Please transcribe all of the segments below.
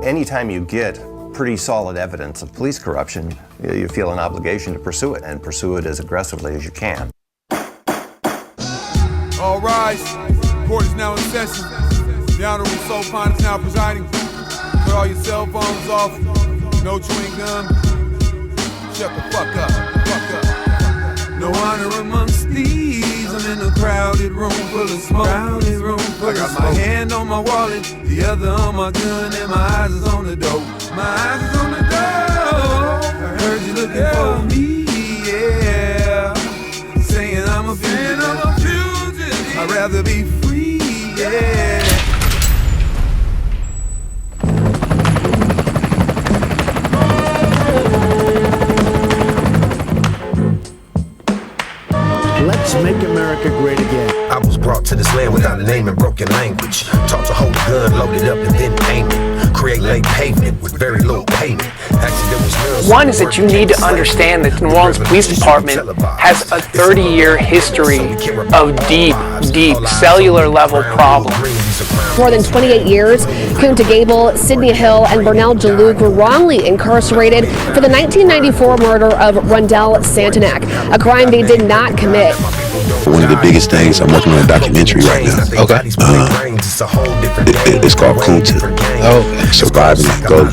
Anytime you get pretty solid evidence of police corruption, you feel an obligation to pursue it, and pursue it as aggressively as you can. All rise. Court is now in session. The Honorable Sopon is now presiding. Put all your cell phones off. No chewing gum. Shut the fuck up. Fuck up. No honor amongst thieves. I'm in a crowded room full of smoke. I got my hand on my wallet, the other on my gun, and my eyes is on the dope. My eyes is on the dope. I heard you looking for me, yeah. Saying I'm a fugitive. I'd rather be free, yeah. Let's make America great again. I was brought to this land without a name and broken language. Taught to hold a gun, load it up, and then aim it. Create laid pavement with very little payment. One is that you need to understand that the New Orleans Police Department has a 30-year history of deep cellular level problems. More than 28 years, Kunta Gable, Sidney Hill, and Bernell Jalouk were wrongly incarcerated for the 1994 murder of Rondell Santenac, a crime they did not commit. One of the biggest things, I'm working on a documentary right now. Okay. It's called Kunta. Surviving Angola.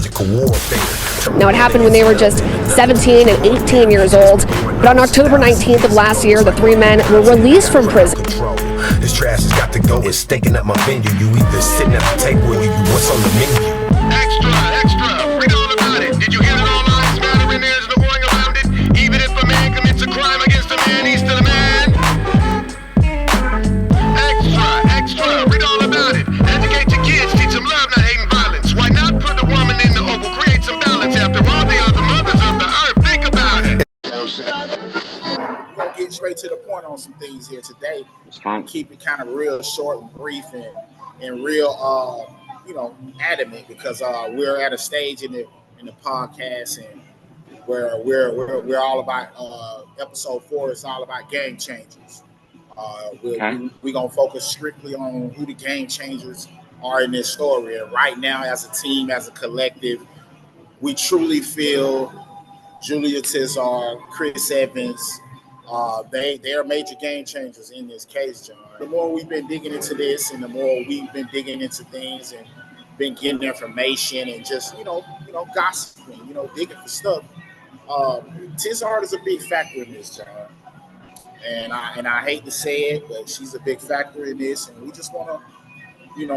Now, it happened when they were just 17 and 18 years old, but on October 19th of last year, the three men were released from prison. This trash has got to go. It's staking up my venue. You either sitting at the table or you what's on the menu. Extra, read all about it. Did you hear that all lives matter and there's no going around it? Even if a man commits a crime against a man, he's still a man. Extra, read all about it. Educate your kids, teach them love, not hate and violence. Why not put the woman in the oval, create some balance? After all, they are the mothers of the earth. Think about it. We're gonna get straight to the point on some things here today. Keep it kind of real short and brief and real adamant, because we're at a stage in the podcast and where we're all about episode 4 is all about game changers. We're gonna focus strictly on who the game changers are in this story. And right now, as a team, as a collective, we truly feel Julie Tizzard, Chris Evans, they are major game changers in this case, John. The more we've been digging into this, and the more we've been digging into things and been getting information and just gossiping, digging for stuff. Tizzard is a big factor in this, John. And I hate to say it, but she's a big factor in this, and we just want to,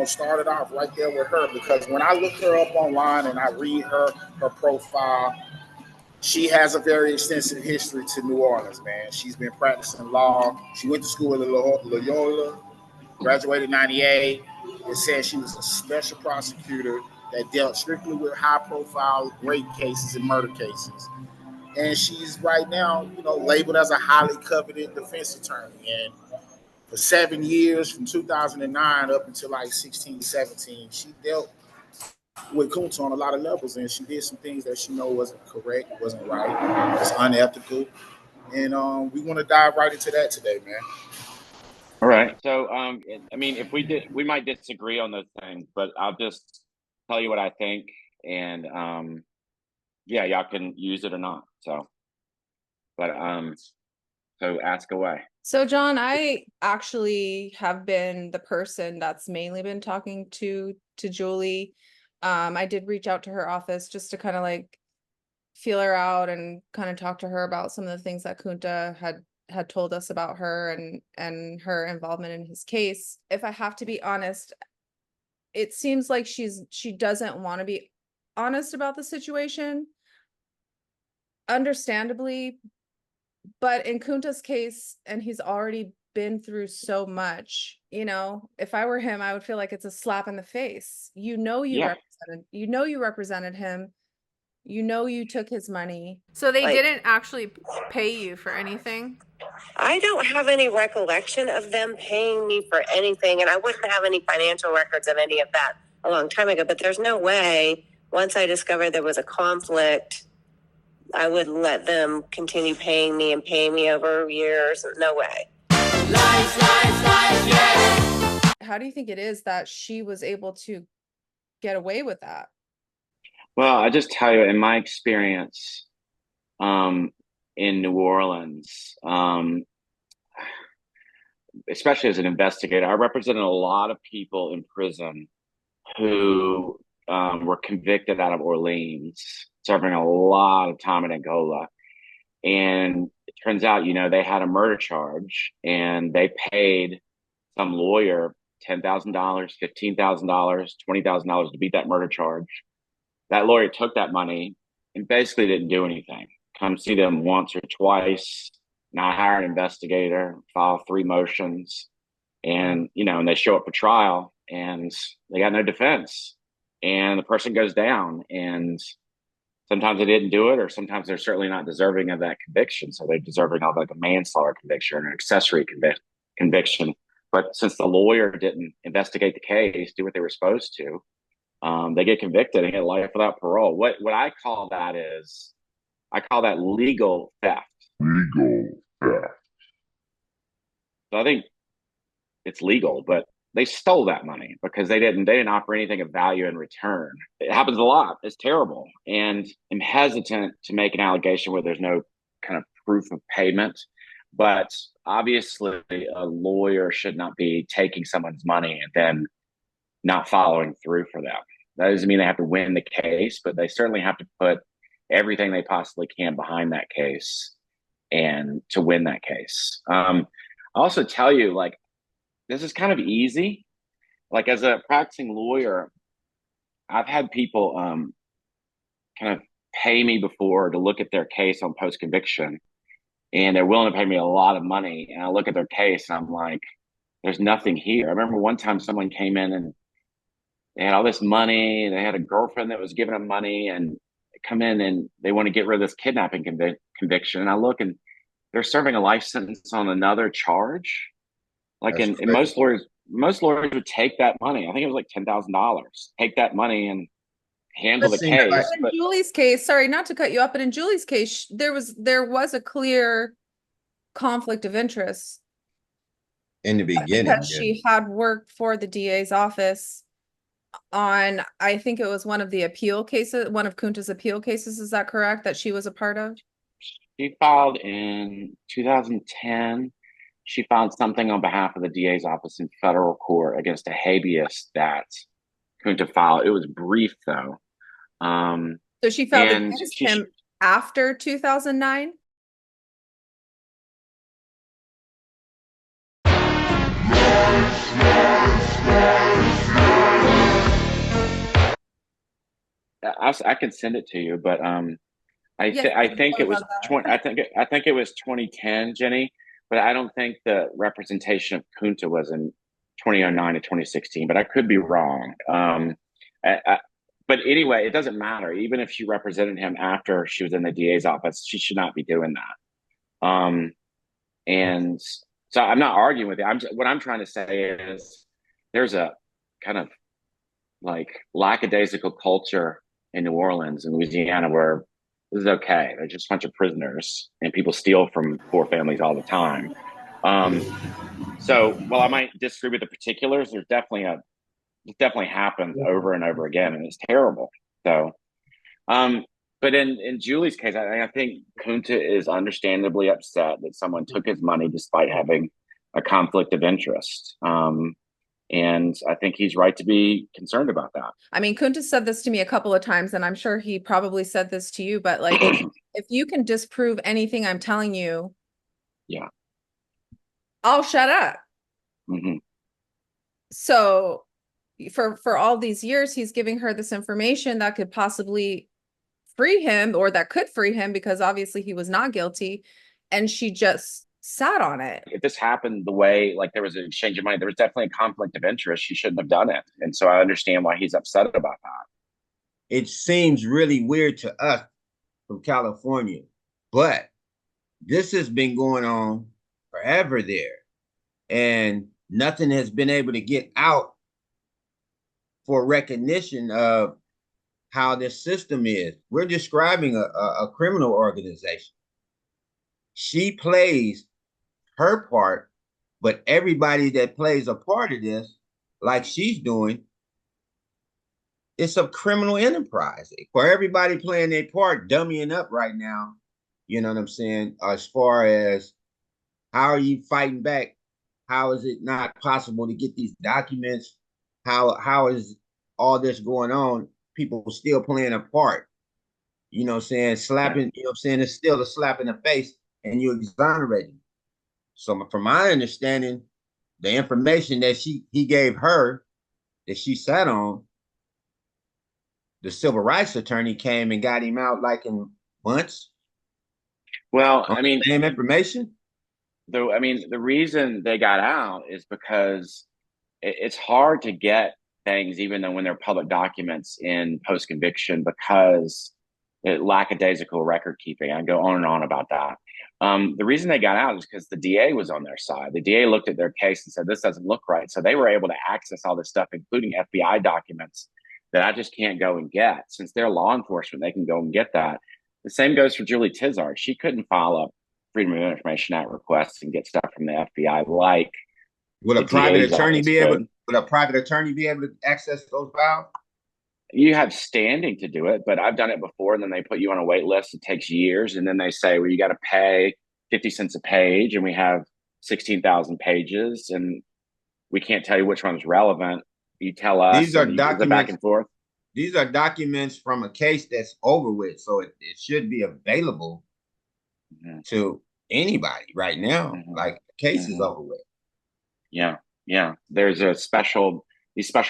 start it off right there with her, because when I look her up online and I read her profile, she has a very extensive history to New Orleans, man. She's been practicing law. She went to school at Loyola, graduated in 98. It says she was a special prosecutor that dealt strictly with high-profile rape cases and murder cases. And she's right now, labeled as a highly coveted defense attorney. And for 7 years, from 2009 up until like 16, 17, she dealt with Kunta on a lot of levels, and she did some things that she wasn't correct, wasn't right, was unethical. And we want to dive right into that today, man. All right. So, if we might disagree on those things, but I'll just tell you what I think, and y'all can use it or not. So, but so ask away. So, John, I actually have been the person that's mainly been talking to Julie. I did reach out to her office just to kind of like feel her out and kind of talk to her about some of the things that Kunta had told us about her and her involvement in his case. If I have to be honest, it seems like she doesn't want to be honest about the situation, understandably. But in Kunta's case, and he's already been through so much, if I were him, I would feel like it's a slap in the face. You represented him. You took his money. So they didn't actually pay you for anything? I don't have any recollection of them paying me for anything, and I wouldn't have any financial records of any of that a long time ago. But there's no way, once I discovered there was a conflict, I would let them continue paying me over years. No way. Lies, yes. How do you think it is that she was able to get away with that? Well, I just tell you, in my experience, um, in New Orleans, especially as an investigator, I represented a lot of people in prison who were convicted out of Orleans, serving a lot of time in Angola. And it turns out, they had a murder charge and they paid some lawyer $10,000, $15,000, $20,000 to beat that murder charge. That lawyer took that money and basically didn't do anything. Come see them once or twice, not hire an investigator, file 3 motions, and and they show up for trial and they got no defense. And the person goes down, and sometimes they didn't do it, or sometimes they're certainly not deserving of that conviction. So they're deserving of like a manslaughter conviction or an accessory conviction. But since the lawyer didn't investigate the case, do what they were supposed to, they get convicted and get life without parole. What I call that is, I call that legal theft. Legal theft. So I think it's legal, but they stole that money because they didn't offer anything of value in return. It happens a lot. It's terrible. And I'm hesitant to make an allegation where there's no kind of proof of payment. But obviously, a lawyer should not be taking someone's money and then not following through for them. That doesn't mean they have to win the case, but they certainly have to put everything they possibly can behind that case and to win that case. I'll also tell you, like, this is kind of easy. Like, as a practicing lawyer, I've had people kind of pay me before to look at their case on post-conviction, and they're willing to pay me a lot of money. And I look at their case and I'm like, there's nothing here. I remember one time someone came in and they had all this money. They had a girlfriend that was giving them money, and they come in and they want to get rid of this kidnapping conviction. And I look, and they're serving a life sentence on another charge. Like, in most lawyers would take that money. I think it was like $10,000. Take that money and handle the case. In Julie's case, sorry, not to cut you off, but in Julie's case, there was a clear conflict of interest in the beginning because she had worked for the DA's office on, I think it was one of the appeal cases, one of Kunta's appeal cases. Is that correct? That she was a part of? She filed in 2010. She filed something on behalf of the DA's office in federal court against a habeas that Kunta filed. It was brief, though. So she filed against him after 2009? I can send it to you, but I think it was 2010, Jenny. But I don't think the representation of Kunta was in 2009 to 2016. But I could be wrong. But anyway, it doesn't matter. Even if she represented him after she was in the DA's office, she should not be doing that. And so I'm not arguing with you. What I'm trying to say is there's a kind of like lackadaisical culture in New Orleans and Louisiana where this is okay. They're just a bunch of prisoners and people steal from poor families all the time. So while I might disagree with the particulars, it definitely happens over and over again, and it's terrible. So, but in Julie's case, I think Kunta is understandably upset that someone took his money despite having a conflict of interest. And I think he's right to be concerned about that. I mean, Kunta said this to me a couple of times, and I'm sure he probably said this to you, but like, if you can disprove anything I'm telling you, yeah, I'll shut up. Mm-hmm. So for all these years, he's giving her this information that could possibly free him, or that could free him, because obviously he was not guilty, and she just sat on it. If this happened the way, like, there was an exchange of money, there was definitely a conflict of interest. She shouldn't have done it. And so I understand why he's upset about that. It seems really weird to us from California, but this has been going on forever there, and nothing has been able to get out for recognition of how this system is. We're describing a criminal organization. She plays her part, but everybody that plays a part of this, like she's doing, it's a criminal enterprise for everybody playing their part, dummying up right now. You know what I'm saying? As far as how are you fighting back? How is it not possible to get these documents? How is all this going on? People still playing a part. You know what I'm saying? Slapping, you know what I'm saying? It's still a slap in the face and you exonerate him. So from my understanding, the information that he gave her that she sat on, the civil rights attorney came and got him out like in months. Well, I mean, same information. The reason they got out is because it's hard to get things, even though when they're public documents in post conviction, because lackadaisical record keeping. I go on and on about that. The reason they got out is because the DA was on their side. The DA looked at their case and said, this doesn't look right. So they were able to access all this stuff, including FBI documents that I just can't go and get. Since they're law enforcement, they can go and get that. The same goes for Julie Tizzard. She couldn't file a Freedom of Information Act request and get stuff from the FBI like would a private attorney be able to access those files? You have standing to do it, but I've done it before. And then they put you on a wait list. It takes years. And then they say, well, you got to pay 50 cents a page. And we have 16,000 pages and we can't tell you which one's relevant. You tell us. These are documents back and forth. These are documents from a case that's over with. So it should be available to anybody right now. Like the case is over with. Yeah. Yeah. There's these special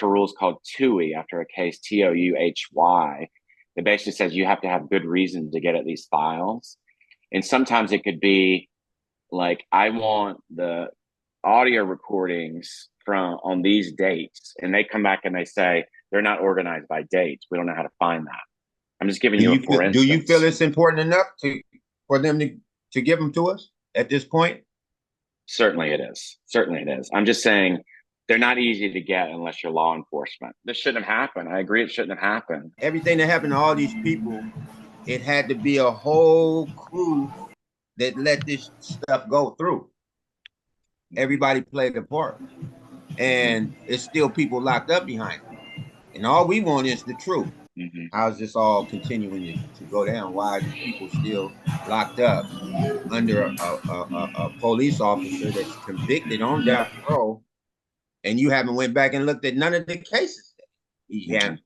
rules called TOUHY after a case, TOUHY. It basically says you have to have good reason to get at these files. And sometimes it could be like, I want the audio recordings on these dates. And they come back and they say, they're not organized by dates. We don't know how to find that. I'm just giving you a for instance. Do you feel it's important enough for them to give them to us at this point? Certainly it is. Certainly it is. I'm just saying, they're not easy to get unless you're law enforcement. This shouldn't have happened. I agree it shouldn't have happened. Everything that happened to all these people, it had to be a whole crew that let this stuff go through. Everybody played a part. And it's still people locked up behind it. And all we want is the truth. How's this all continuing to go down? Why are people still locked up under a police officer that's convicted on death row? And you haven't went back and looked at none of the cases that he had.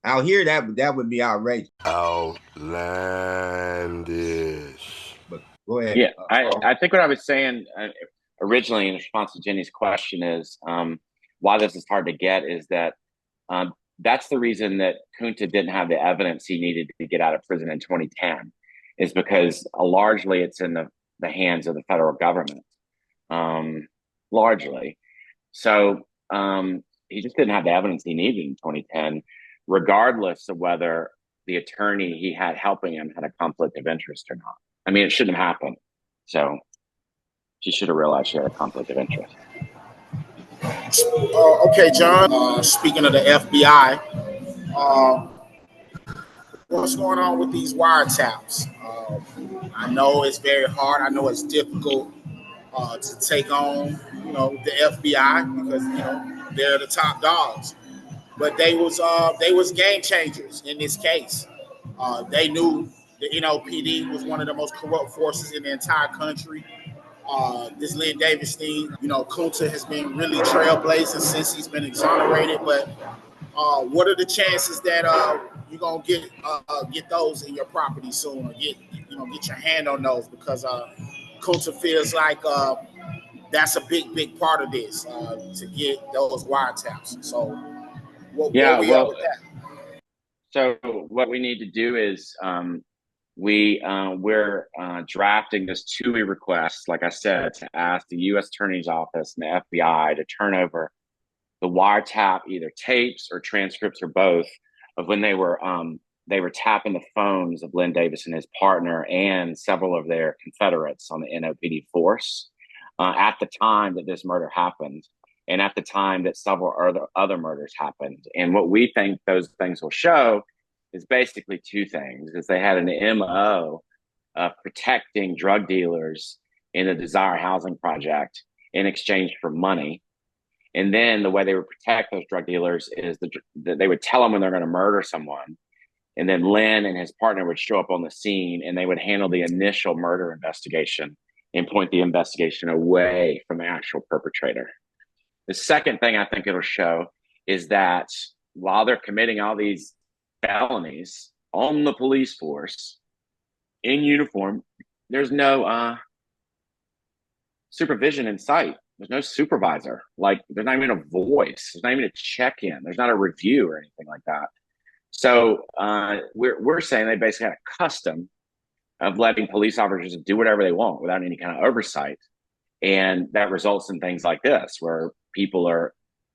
Out here, that would be outrageous. Outlandish. But go ahead. Yeah, I think what I was saying originally in response to Jenny's question is why this is hard to get is that that's the reason that Kunta didn't have the evidence he needed to get out of prison in 2010 is because largely it's in the hands of the federal government, largely. So he just didn't have the evidence he needed in 2010, regardless of whether the attorney he had helping him had a conflict of interest or not. I mean, it shouldn't have happened. So she should have realized she had a conflict of interest. Okay, John, speaking of the FBI, what's going on with these wiretaps? I know it's very hard. I know it's difficult to take on, the FBI because, they're the top dogs. But they was game changers in this case. They knew the NOPD was one of the most corrupt forces in the entire country. This Len Davis thing, Kunta has been really trailblazing since he's been exonerated. But what are the chances that you're gonna get those in your property soon, or get your hand on those? Because Kunta feels like that's a big part of this to get those wiretaps. So where we at with that? So what we need to do is we're drafting this TOUHY request, like I said, to ask the U.S. Attorney's Office and the FBI to turn over the wiretap, either tapes or transcripts or both, of when they were tapping the phones of Len Davis and his partner and several of their Confederates on the NOPD force at the time that this murder happened, and at the time that several other murders happened. And what we think those things will show is basically two things: is they had an MO of protecting drug dealers in the Desire Housing Project in exchange for money. And then the way they would protect those drug dealers is that they would tell them when they're going to murder someone. And then Len and his partner would show up on the scene, and they would handle the initial murder investigation and point the investigation away from the actual perpetrator. The second thing I think it'll show is that while they're committing all these felonies on the police force in uniform, there's no supervision in sight. There's no supervisor. Like, there's not even a voice. There's not even a check-in. There's not a review or anything like that. So we're saying they basically had a custom of letting police officers do whatever they want without any kind of oversight. And that results in things like this, where people are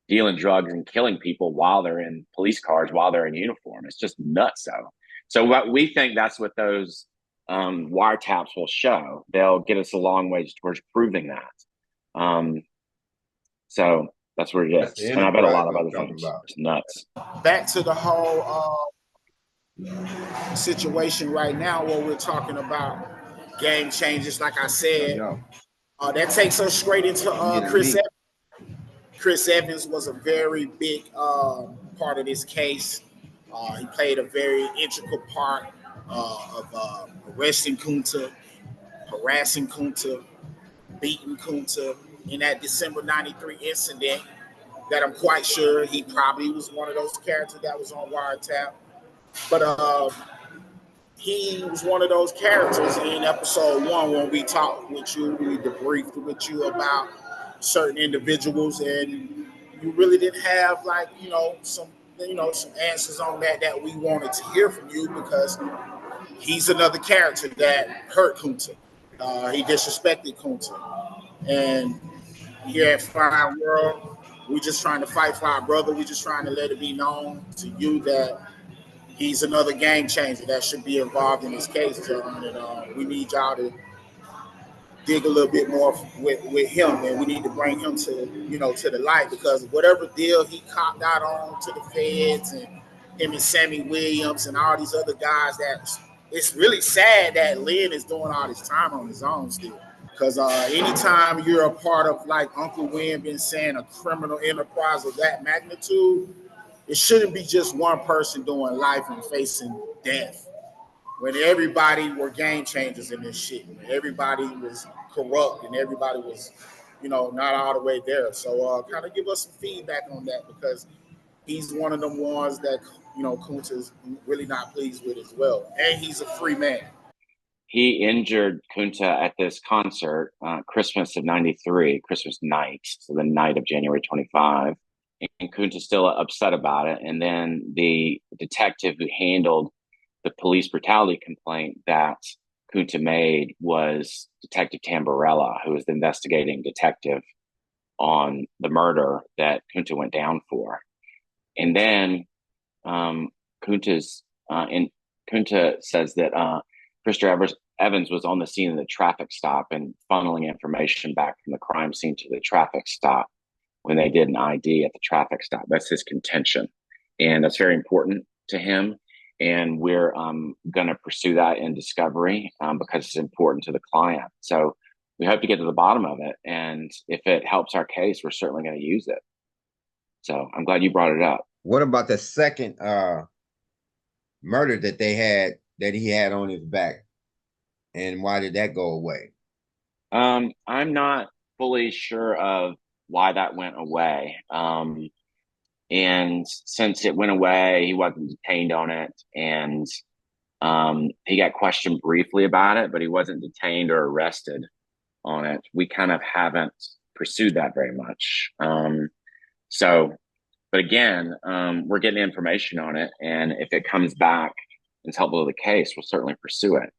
dealing drugs and killing people while they're in police cars, while they're in uniform. It's just nuts. So what we think that's what those wiretaps will show. They'll get us a long ways towards proving that. So that's what it is. And I bet a lot of other things. It's nuts. Back to the whole situation right now, where we're talking about game changes, like I said, that takes us straight into Chris Evans. Chris Evans was a very big part of this case. He played a very integral part of arresting Kunta, harassing Kunta, beating Kunta in that December 93 incident that I'm quite sure he probably was one of those characters that was on wiretap. But he was one of those characters in episode 1 when we talked with you, we debriefed with you about certain individuals, and you really didn't have some answers on that we wanted to hear from you, because he's another character that hurt Kunta. He disrespected Kunta. And here at Fine World, we're just trying to fight for our brother. We're just trying to let it be known to you that he's another game changer that should be involved in this case, John. And we need y'all to dig a little bit more with him, and we need to bring him to the light, because whatever deal he copped out on to the feds, and him and Sammy Williams and all these other guys, that it's really sad that Len is doing all this time on his own still. Because anytime you're a part of, like Uncle Wynn been saying, a criminal enterprise of that magnitude, it shouldn't be just one person doing life and facing death. When everybody were game changers in this shit, when everybody was corrupt and everybody was, not all the way there. So kind of give us some feedback on that, because he's one of them ones that, Kunta's really not pleased with as well. And he's a free man. He injured Kunta at this concert, Christmas of 93, Christmas night, so the night of January 25. And Kunta's still upset about it. And then the detective who handled the police brutality complaint that Kunta made was Detective Tamburella, who was the investigating detective on the murder that Kunta went down for. And then Kunta says that Christopher Evans was on the scene of the traffic stop and funneling information back from the crime scene to the traffic stop when they did an ID at the traffic stop. That's his contention. And that's very important to him. And we're going to pursue that in discovery because it's important to the client. So we hope to get to the bottom of it. And if it helps our case, we're certainly going to use it. So I'm glad you brought it up. What about the second murder that he had on his back? And why did that go away? I'm not fully sure of why that went away. And since it went away, he wasn't detained on it. And he got questioned briefly about it, but he wasn't detained or arrested on it. We kind of haven't pursued that very much. But again, we're getting information on it. And if it comes back and it's helpful to the case, we'll certainly pursue it.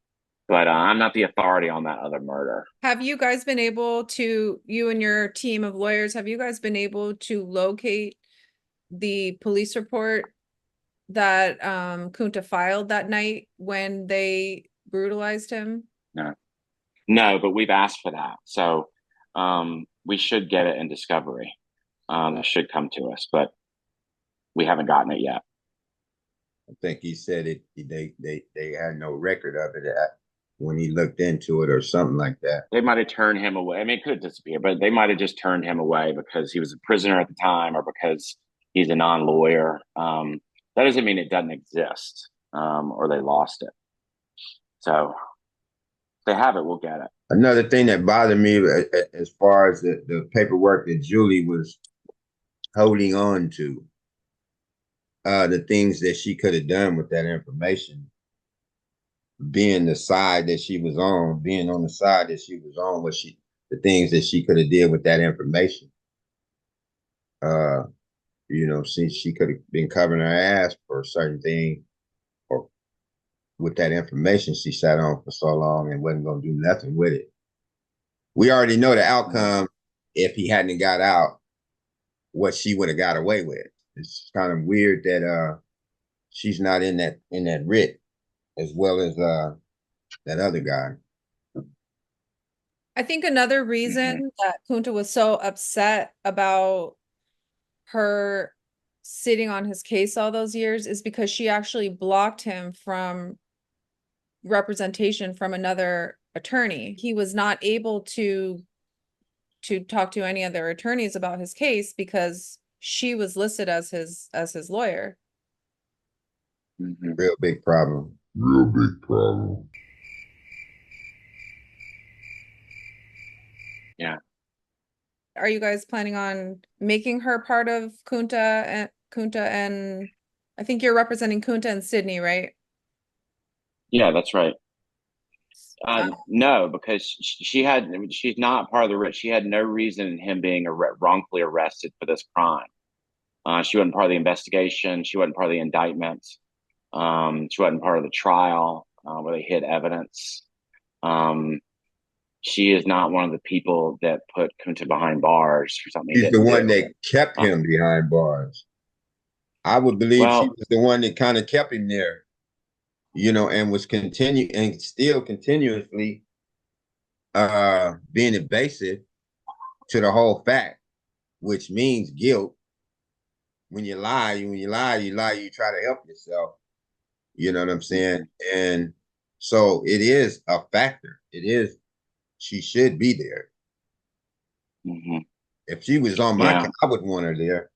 But I'm not the authority on that other murder. Have you guys been able to, you and your team of lawyers, have you guys been able to locate the police report that Kunta filed that night when they brutalized him? No, but we've asked for that. So we should get it in discovery. It should come to us, but we haven't gotten it yet. I think he said they had no record of it. when he looked into it or something like that. They might have turned him away. I mean, it could have disappeared, but they might have just turned him away because he was a prisoner at the time or because he's a non-lawyer. That doesn't mean it doesn't exist or they lost it. So if they have it, we'll get it. Another thing that bothered me as far as the paperwork that Julie was holding on to, the things that she could have done with that information, being the side that she was on, being on the side that she was on, the things that she could have did with that information. Since she could have been covering her ass for a certain thing, or with that information she sat on for so long and wasn't going to do nothing with it. We already know the outcome if he hadn't got out, what she would have got away with. It's kind of weird that she's not in that writ as well as that other guy. I think another reason that Kunta was so upset about her sitting on his case all those years is because she actually blocked him from representation from another attorney. He was not able to talk to any other attorneys about his case because she was listed as his lawyer. Real big problem. Yeah. Are you guys planning on making her part of Kunta and I think you're representing Kunta and Sydney, right? Yeah, that's right. No, because she's not part of the writ. She had no reason in him being wrongfully arrested for this crime. She wasn't part of the investigation. She wasn't part of the indictment. She wasn't part of the trial where they hid evidence. She is not one of the people that put Kunta behind bars for something. She's the one that kept him behind bars. I would believe she was the one that kind of kept him there, and was still continuously being evasive to the whole fact, which means guilt. When you lie, you try to help yourself. You know what I'm saying? And so it is a factor. It is. She should be there. If she was on my case, I would want her there.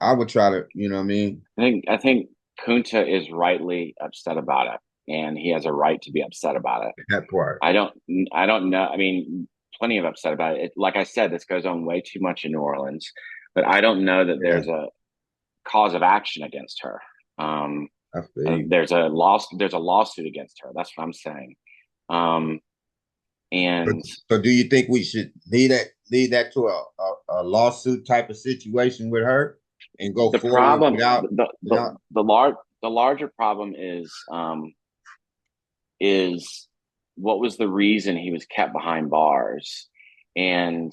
I would try to, you know what I mean? I think Kunta is rightly upset about it, and he has a right to be upset about it. That part. I don't know. I mean, plenty of upset about it. Like I said, this goes on way too much in New Orleans, but I don't know that there's a cause of action against her. There's a lawsuit against her. That's what I'm saying. So do you think we should lead that to a lawsuit type of situation with her and go forward without the larger problem is what was the reason he was kept behind bars? And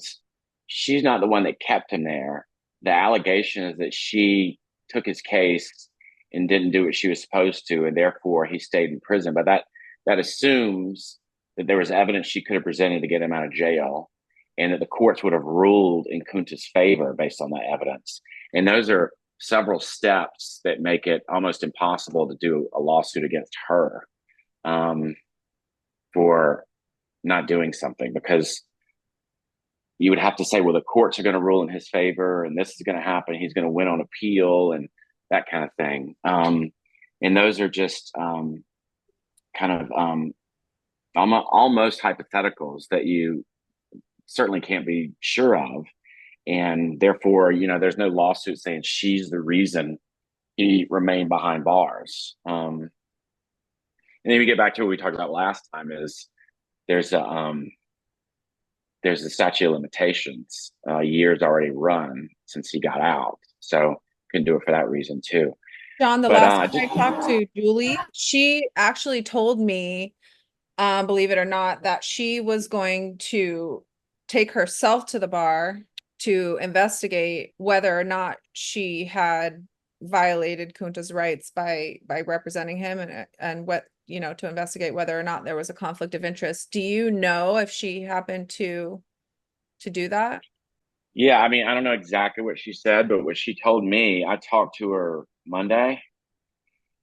she's not the one that kept him there. The allegation is that she took his case and didn't do what she was supposed to, and therefore he stayed in prison. But that assumes that there was evidence she could have presented to get him out of jail, and that the courts would have ruled in Kunta's favor based on that evidence. And those are several steps that make it almost impossible to do a lawsuit against her for not doing something, because you would have to say, well, the courts are going to rule in his favor and this is going to happen. He's going to win on appeal and that kind of thing. And those are just almost hypotheticals that you certainly can't be sure of. And therefore, there's no lawsuit saying she's the reason he remained behind bars. And then we get back to what we talked about last time is there's a statute of limitations, years already run since he got out. So can do it for that reason too. John, last time I talked to Julie, she actually told me, believe it or not, that she was going to take herself to the bar to investigate whether or not she had violated Kunta's rights by representing him and what, to investigate whether or not there was a conflict of interest. Do you know if she happened to do that? Yeah, I mean, I don't know exactly what she said, but what she told me, I talked to her Monday,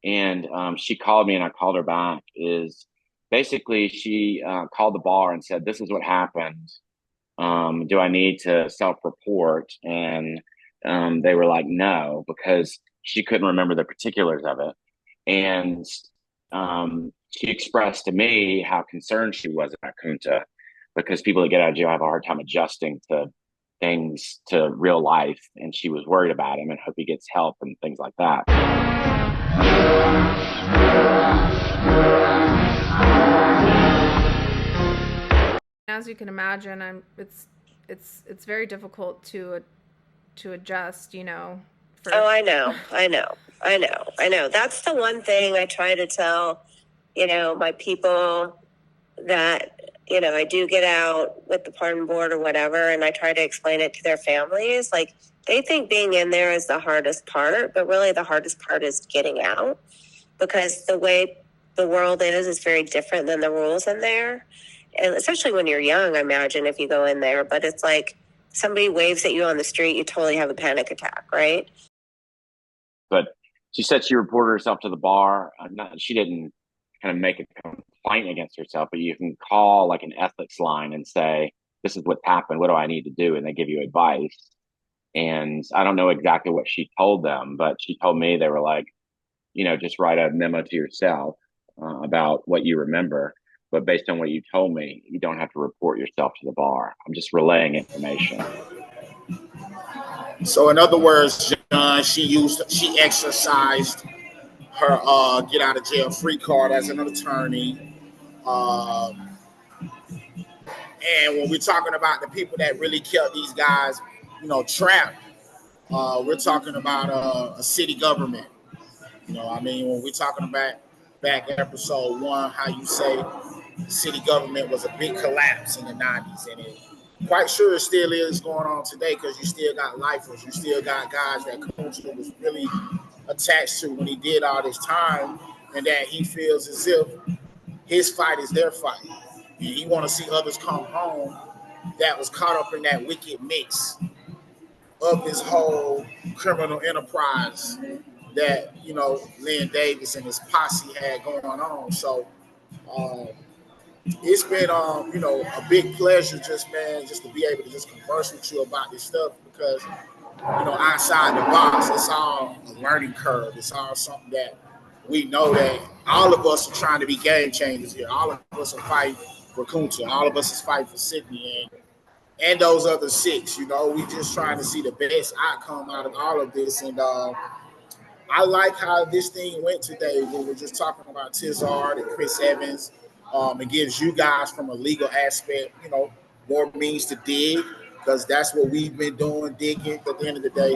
and she called me and I called her back, is basically she called the bar and said, "This is what happened. Do I need to self-report?" And they were like, "No," because she couldn't remember the particulars of it. And she expressed to me how concerned she was about Kunta, because people that get out of jail have a hard time adjusting to things, to real life, and she was worried about him and hope he gets help and things like that. As you can imagine, it's very difficult to adjust, you know. Oh, I know. That's the one thing I try to tell, you know, my people, that, you know, I do get out with the pardon board or whatever, and I try to explain it to their families. Like, they think being in there is the hardest part, but really the hardest part is getting out, because the way the world is very different than the rules in there. And especially when you're young, I imagine, if you go in there, but it's like somebody waves at you on the street, you totally have a panic attack, right? But she said she reported herself to the bar. She didn't kind of make a complaint against herself, but you can call like an ethics line and say, "This is what happened. What do I need to do?" And they give you advice. And I don't know exactly what she told them, but she told me they were like, you know, just write a memo to yourself about what you remember. But based on what you told me, you don't have to report yourself to the bar. I'm just relaying information. So in other words, John, she exercised her get out of jail free card as an attorney. And when we're talking about the people that really kept these guys, you know, trapped, we're talking about a city government. You know, I mean, when we're talking about back episode 1, how you say the city government was a big collapse in the 90s, and it quite sure it still is going on today, because you still got lifers, you still got guys that Kunta was really attached to when he did all this time, and that he feels as if his fight is their fight, and he want to see others come home that was caught up in that wicked mix of this whole criminal enterprise that, you know, Len Davis and his posse had going on. So it's been you know, a big pleasure just to be able to just converse with you about this stuff, because, you know, outside the box, it's all a learning curve. It's all something that we know that all of us are trying to be game changers here. All of us are fighting for Kunta. All of us is fighting for Sydney and those other 6. You know, we just trying to see the best outcome out of all of this. And I like how this thing went today, when we're just talking about Tizzard and Chris Evans. It gives you guys, from a legal aspect, you know, more means to dig, because that's what we've been doing, digging. At the end of the day,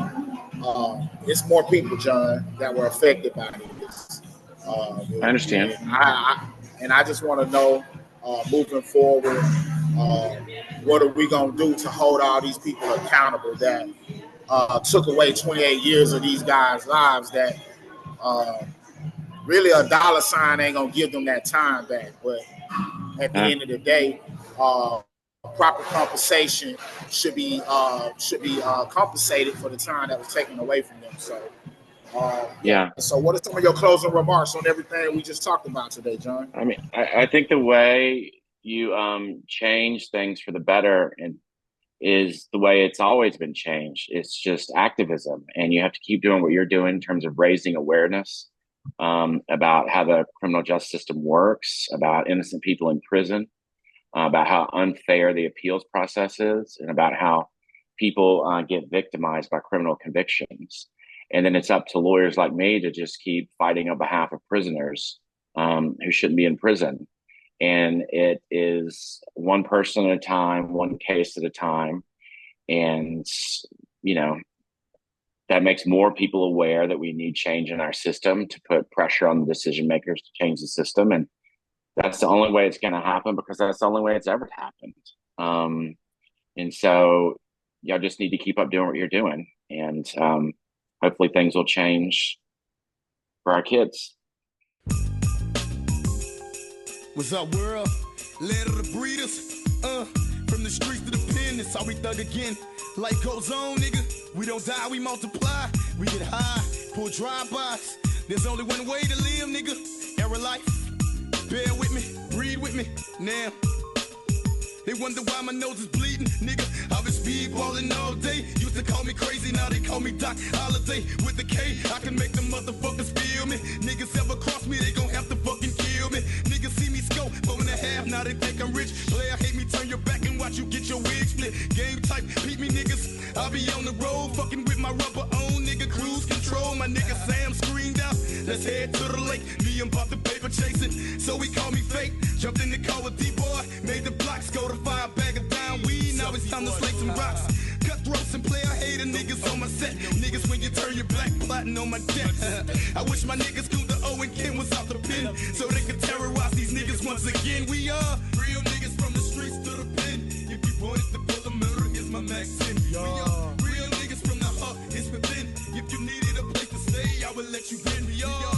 it's more people, John, that were affected by this. I understand. And I just want to know, moving forward, what are we going to do to hold all these people accountable that took away 28 years of these guys' lives, that really a dollar sign ain't going to give them that time back. But at the end of the day, proper compensation should be compensated for the time that was taken away from them. So, yeah. So what are some of your closing remarks on everything we just talked about today, John? I mean, I think the way you change things for the better is the way it's always been changed. It's just activism, and you have to keep doing what you're doing in terms of raising awareness about how the criminal justice system works, about innocent people in prison, about how unfair the appeals process is, and about how people get victimized by criminal convictions. And then it's up to lawyers like me to just keep fighting on behalf of prisoners who shouldn't be in prison. And it is one person at a time, one case at a time. And, you know, that makes more people aware that we need change in our system, to put pressure on the decision makers to change the system. And that's the only way it's going to happen, because that's the only way it's ever happened. And so y'all just need to keep up doing what you're doing. And hopefully things will change for our kids. What's up, world? Land of the breeders. From the streets to the pen, it's how we thug again. Life goes on, nigga. We don't die, we multiply. We get high, pull drive-bys. There's only one way to live, nigga. Era life. Bear with me, breathe. Now they wonder why my nose is bleeding, nigga. I've been speedballing all day. Used to call me crazy, now they call me Doc Holiday. With the K, I can make the motherfuckers feel me. Niggas ever cross me, they gon' have to fucking kill me. Niggas see me scope, 4.5, now they think I'm rich. Player hate me, turn your back and watch you get your wig split. Game type, beat me niggas. I'll be on the road, fucking with my rubber on, nigga. Cruise control, my nigga Sam screamed out. Let's head to the lake, me and Bob the paper chasing. So he called me fake, jumped in the car with D-Boy, made the blocks go to 5 bag of down weed. Now it's time to slay some rocks. Cutthroats and player hater niggas on my set. Niggas when you turn your black plotting on my deck. I wish my niggas Kunta O and Ken was out the pen, so they could terrorize these niggas once again. We are real niggas from the streets to the pen. If you wanted to pull a murder, here's my Max 10. We are real niggas from the heart, it's within. If you needed a place to stay, I would let you in. We are